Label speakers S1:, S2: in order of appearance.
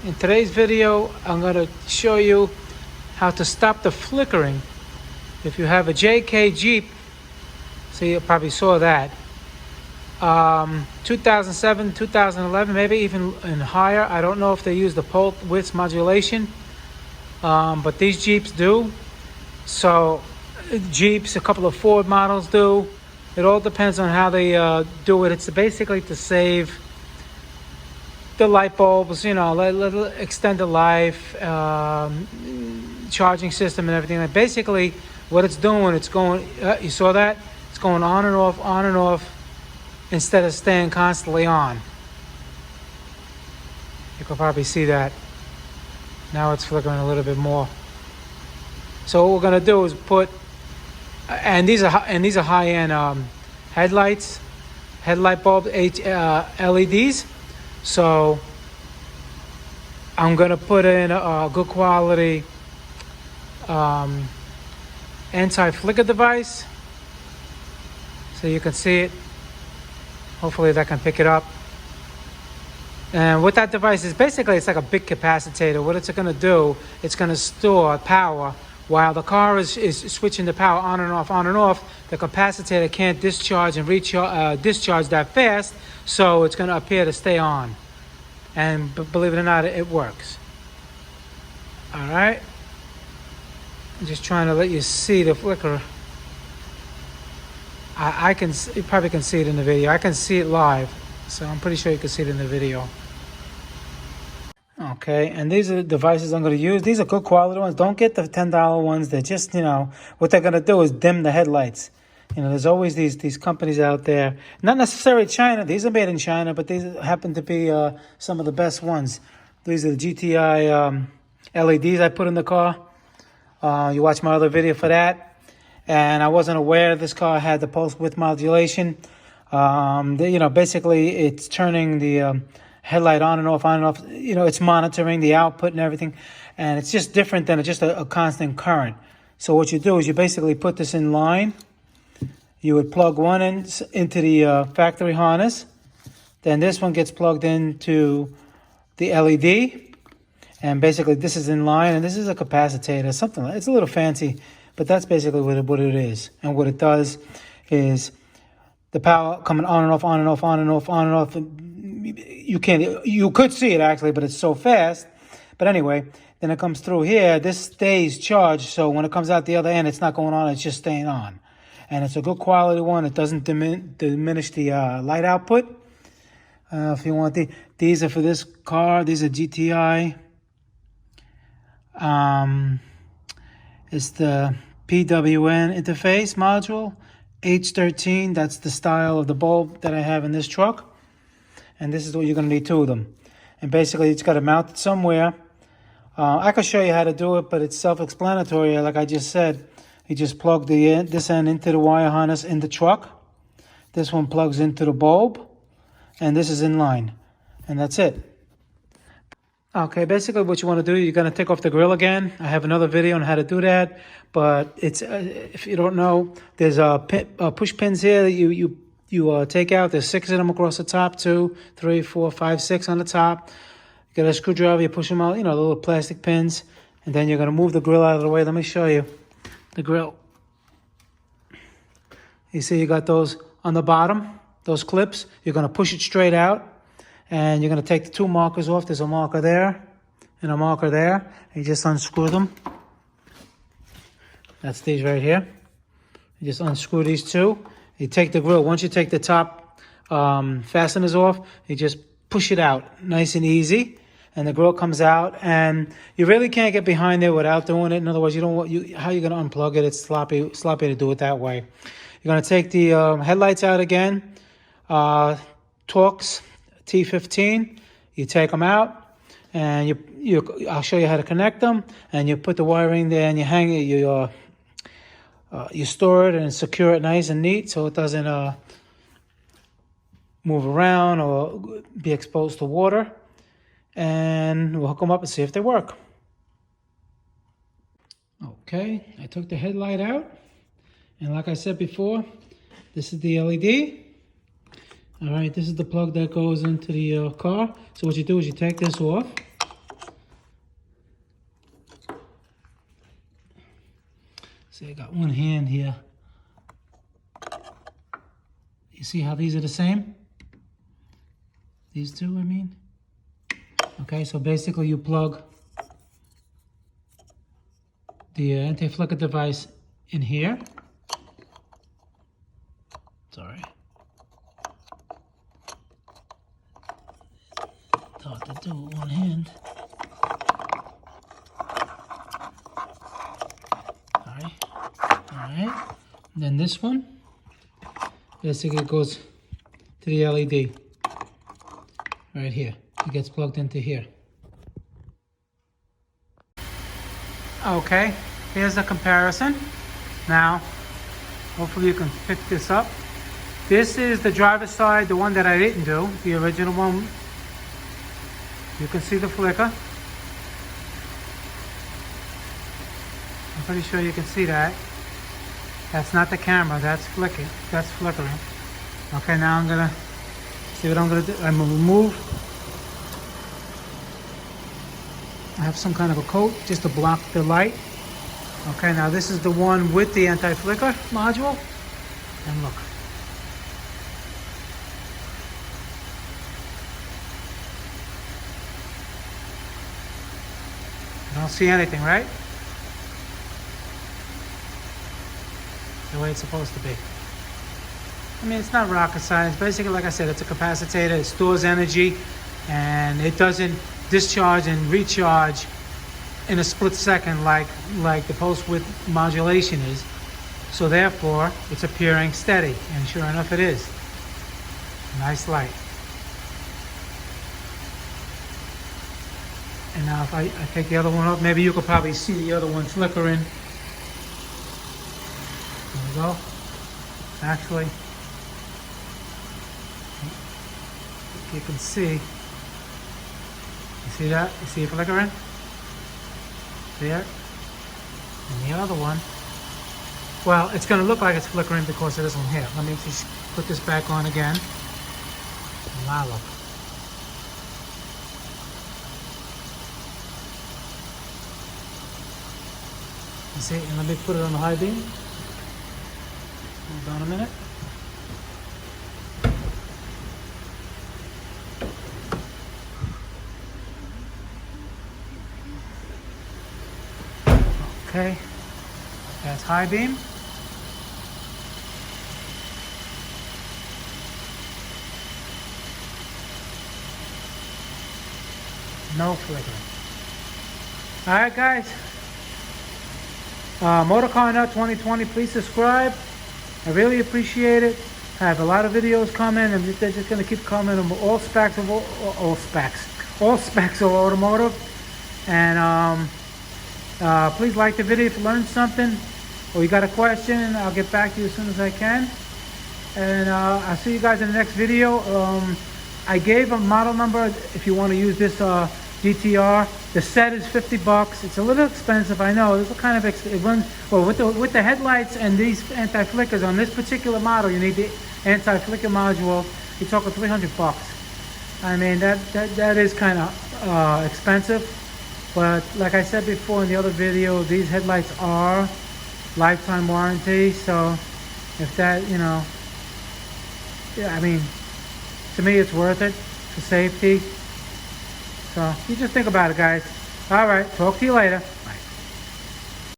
S1: In today's video, I'm going to show you how to stop the flickering. If you have a JK Jeep, so you probably saw that. 2007, 2011, maybe even higher. I don't know if they use the Pulse Width Modulation, but these Jeeps do. So Jeeps, a couple of Ford models do. It all depends on how they do it. It's basically to save the light bulbs, you know, extend the life, charging system and everything. Like basically what it's doing, it's going, you saw that? It's going on and off, instead of staying constantly on. You can probably see that. Now it's flickering a little bit more. So what we're gonna do is put, and these are high-end headlights, headlight bulb LEDs. So I'm gonna put in a good quality anti-flicker device, so you can see it. Hopefully that can pick it up. And what that device is, basically it's like a big capacitor. What it's gonna do, it's gonna store power while the car is switching the power on and off. The capacitor can't discharge and discharge that fast, so it's gonna appear to stay on. And believe it or not, it works. All right. I'm just trying to let you see the flicker. I can, you probably can see it in the video. I can see it live, so I'm pretty sure you can see it in the video. Okay, and these are the devices I'm going to use. These are good quality ones. Don't get the $10 ones. They're just, you know, what they're going to do is dim the headlights. You know, there's always these companies out there, not necessarily China. These are made in China, but these happen to be some of the best ones. These are the GTI LEDs I put in the car. You watch my other video for that. And I wasn't aware this car had the pulse width modulation. You know, basically it's turning the headlight on and off. You know, it's monitoring the output and everything. And it's just different than just a constant current. So what you do is you basically put this in line. You would plug one into the factory harness. Then this one gets plugged into the LED. And basically this is in line, and this is a capacitor, something like, it's a little fancy, but that's basically what it is. And what it does is the power coming on and off. You could see it actually, but it's so fast. But anyway, then it comes through here. This stays charged, so when it comes out the other end, it's not going on, it's just staying on. And it's a good quality one. It doesn't diminish the light output. If you want these are for this car. These are GTI. It's the PWM interface module, H13. That's the style of the bulb that I have in this truck. And this is what you're going to need, two of them. And basically, it's got to mount it somewhere. I can show you how to do it, but it's self-explanatory. Like I just said, you just plug this end into the wire harness in the truck. This one plugs into the bulb, and this is in line. And that's it. Okay, basically what you want to do, you're going to take off the grill again. I have another video on how to do that, but it's if you don't know, there's push pins here that you take out. There's 6 of them across the top, 2, 3, 4, 5, 6 on the top. You get a screwdriver, you push them out, you know, the little plastic pins, and then you're going to move the grill out of the way. Let me show you the grill. You see you got those on the bottom, those clips. You're going to push it straight out. And you're going to take the 2 markers off. There's a marker there and a marker there. You just unscrew them. That's these right here. You just unscrew these 2. You take the grill. Once you take the top fasteners off, you just push it out nice and easy. And the grill comes out. And you really can't get behind there without doing it. In other words, you don't want how you're going to unplug it. It's sloppy to do it that way. You're going to take the headlights out again. Torx T15, you take them out, and I'll show you how to connect them. And you put the wiring there, and you hang it. You store it and secure it nice and neat, so it doesn't move around or be exposed to water. And we'll hook them up and see if they work. Okay, I took the headlight out, and like I said before, this is the LED. All right, this is the plug that goes into the car. So what you do is you take this off, See, I got one hand here. You see how these are the same? These two, I mean. Okay, so basically you plug the anti-flicker device in here. Sorry. It's hard to do with one hand. Alright. And then this one basically goes to the LED right here. It gets plugged into here. Okay, here's the comparison. Now, hopefully you can pick this up. This is the driver's side, the one that I didn't do, the original one. You can see the flicker. I'm pretty sure you can see that. That's not the camera, that's flickering. That's flickering. Okay, now I'm gonna see what I'm gonna do. I'm gonna remove. I have some kind of a coat just to block the light. Okay, now this is the one with the anti-flicker module. And look. I don't see anything, right? The way it's supposed to be. I mean, it's not rocket science. Basically, like I said, it's a capacitor. It stores energy, and it doesn't discharge and recharge in a split second like the pulse width modulation is. So therefore, it's appearing steady, and sure enough, it is. Nice light. And now if I take the other one up, maybe you could probably see the other one flickering. There we go. Actually, you can see. You see that? You see it flickering? There. And the other one. Well, it's going to look like it's flickering because of this one here. Let me just put this back on again. Wow, look. You see? And let me put it on the high beam. Hold on a minute. Okay, that's high beam. No flickering. All right, guys. Motorcar Nut 2020, please subscribe. I really appreciate it. I have a lot of videos coming, and they're just going to keep coming. All specs of all specs of automotive. And please like the video if you learned something or you got a question. I'll get back to you as soon as I can. And I'll see you guys in the next video. I gave a model number if you want to use this GTR. The set is $50. It's a little expensive, I know. It's kind of it runs well with the headlights and these anti-flickers on this particular model. You need the anti-flicker module. You're talking $300. I mean that is kind of expensive. But like I said before in the other video, these headlights are lifetime warranty. So if that, you know, yeah, I mean, to me it's worth it for safety. So you just think about it, guys. All right, talk to you later.